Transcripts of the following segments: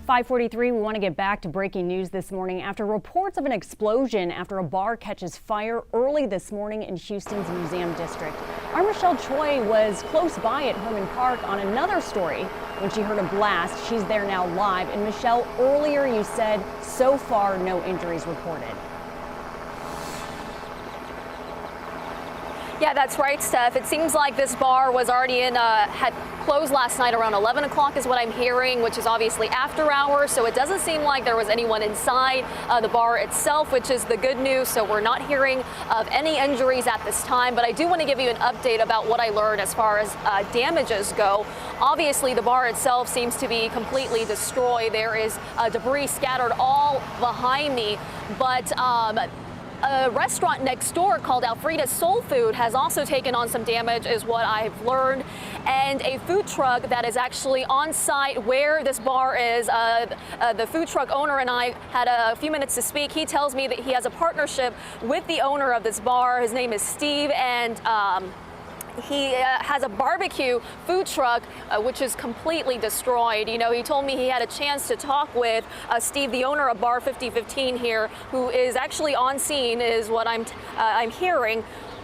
5:43, we want to get back to breaking news this morning after reports of an explosion after a bar catches fire early this morning in Houston's Museum District. Our Michelle Choi was close by at Herman Park on another story when she heard a blast. She's there now live. And Michelle, earlier you said so far no injuries reported. Yeah, that's right, Steph. It seems like this bar was already had closed last night around 11 o'clock is what I'm hearing, which is obviously after hours. So it doesn't seem like there was anyone inside the bar itself, which is the good news. So we're not hearing of any injuries at this time. But I do want to give you an update about what I learned as far as damages go. Obviously, the bar itself seems to be completely destroyed. There is debris scattered all behind me. But a restaurant next door called Alfreda's Soul Food has also taken on some damage, is what I've learned. And a food truck that is actually on site where this bar is. The food truck owner and I had a few minutes to speak. He tells me that he has a partnership with the owner of this bar. His name is Steve, and he has a barbecue food truck, which is completely destroyed. You know, he told me he had a chance to talk with Steve, the owner of Bar 5015 here, who is actually on scene, is what I'm hearing.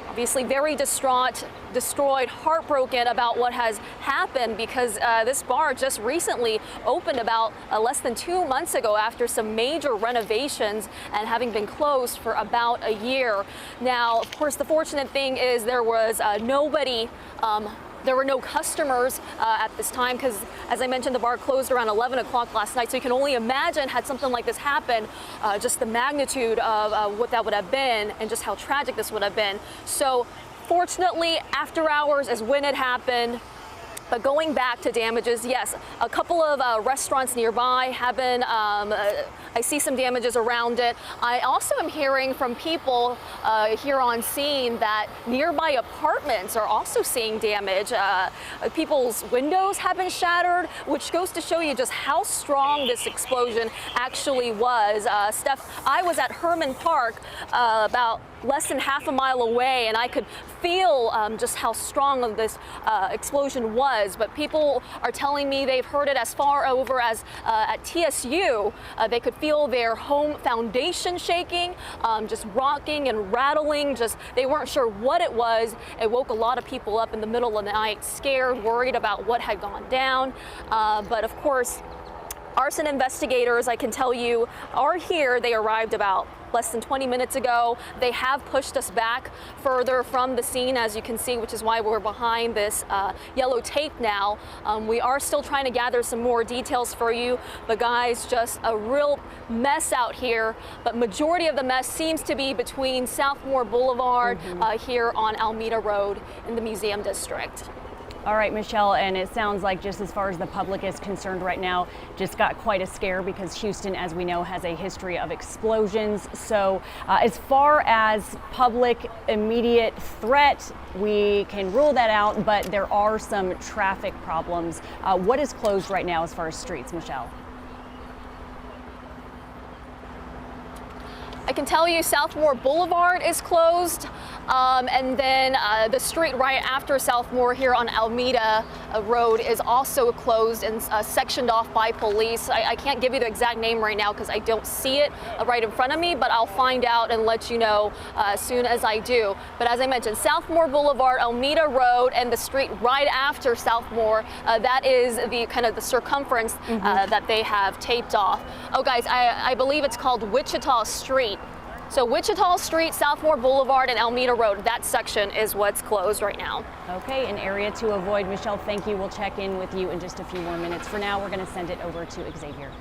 Obviously very distraught, destroyed, heartbroken about what has happened, because this bar just recently opened about less than 2 months ago after some major renovations and having been closed for about a year. Now, of course, the fortunate thing is there was nobody. There were no customers at this time because, as I mentioned, the bar closed around 11 o'clock last night. So you can only imagine, had something like this happen, just the magnitude of what that would have been and just how tragic this would have been. So fortunately, after hours is when it happened. But going back to damages, yes, a couple of restaurants nearby have been, I see some damages around it. I also am hearing from people here on scene that nearby apartments are also seeing damage. People's windows have been shattered, which goes to show you just how strong this explosion actually was. Steph, I was at Herman Park about less than half a mile away, and I could feel just how strong this explosion was. But people are telling me they've heard it as far over as at TSU. They could feel their home foundation shaking, just rocking and rattling. Just they weren't sure what it was. It woke a lot of people up in the middle of the night, scared, worried about what had gone down. But of course, arson investigators, I can tell you, are here. They arrived about less than 20 minutes ago. They have pushed us back further from the scene, as you can see, which is why we're behind this yellow tape now. We are still trying to gather some more details for you, but guys, just a real mess out here. But majority of the mess seems to be between Southmore Boulevard here on Alameda Road in the Museum District. All right, Michelle, and it sounds like just as far as the public is concerned right now, just got quite a scare because Houston, as we know, has a history of explosions. So as far as public immediate threat, we can rule that out, but there are some traffic problems. What is closed right now as far as streets, Michelle? I can tell you Southmore Boulevard is closed, and then the street right after Southmore here on Alameda Road is also closed and sectioned off by police. I can't give you the exact name right now because I don't see it right in front of me, but I'll find out and let you know as soon as I do. But as I mentioned, Southmore Boulevard, Alameda Road, and the street right after Southmore, that is the kind of the circumference that they have taped off. Oh, guys, I believe it's called Wichita Street. So Wichita Street, Southmore Boulevard, and Alameda Road, that section is what's closed right now. Okay, an area to avoid. Michelle, thank you. We'll check in with you in just a few more minutes. For now, we're going to send it over to Xavier.